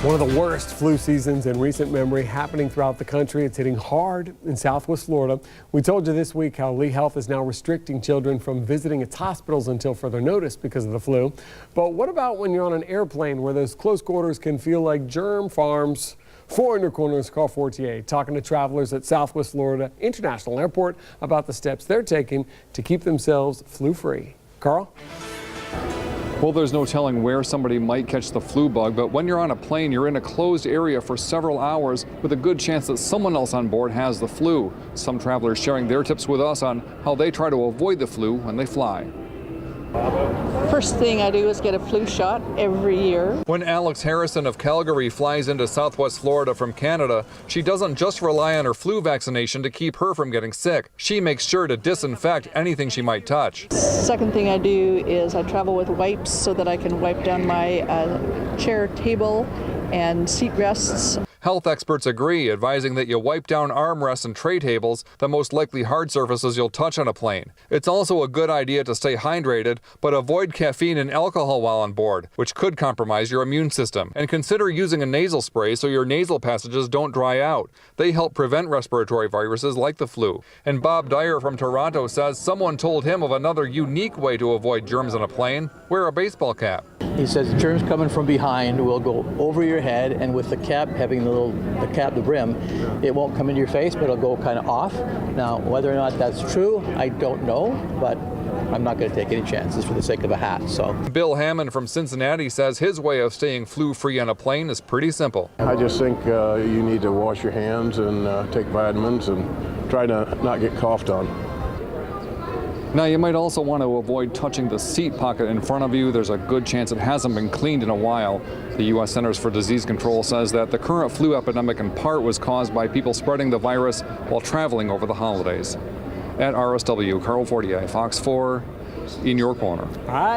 One of the worst flu seasons in recent memory happening throughout the country. It's hitting hard in Southwest Florida. We told you this week how Lee Health is now restricting children from visiting its hospitals until further notice because of the flu. But what about when you're on an airplane where those close quarters can feel like germ farms? For In Your Corner is Carl Fortier talking to travelers at Southwest Florida International Airport about the steps they're taking to keep themselves flu-free. Carl? Well, there's no telling where somebody might catch the flu bug, but when you're on a plane, you're in a closed area for several hours with a good chance that someone else on board has the flu. Some travelers sharing their tips with us on how they try to avoid the flu when they fly. First thing I do is get a flu shot every year. When Alex Harrison of Calgary flies into Southwest Florida from Canada, she doesn't just rely on her flu vaccination to keep her from getting sick. She makes sure to disinfect anything she might touch. Second thing I do is I travel with wipes so that I can wipe down my chair, table, and seat rests. Health experts agree, advising that you wipe down armrests and tray tables, the most likely hard surfaces you'll touch on a plane. It's also a good idea to stay hydrated, but avoid caffeine and alcohol while on board, which could compromise your immune system. And consider using a nasal spray so your nasal passages don't dry out. They help prevent respiratory viruses like the flu. And Bob Dyer from Toronto says someone told him of another unique way to avoid germs on a plane: wear a baseball cap. He says germs coming from behind will go over your head, and with the cap having the brim, it won't come into your face, but it'll go kind of off. Now, whether or not that's true, I don't know, but I'm not going to take any chances for the sake of a hat. So, Bill Hammond from Cincinnati says his way of staying flu-free on a plane is pretty simple. I just think you need to wash your hands and take vitamins and try to not get coughed on. Now, you might also want to avoid touching the seat pocket in front of you. There's a good chance it hasn't been cleaned in a while. The U.S. Centers for Disease Control says that the current flu epidemic in part was caused by people spreading the virus while traveling over the holidays. At RSW, Carl Fortier, Fox 4, In Your Corner. All right.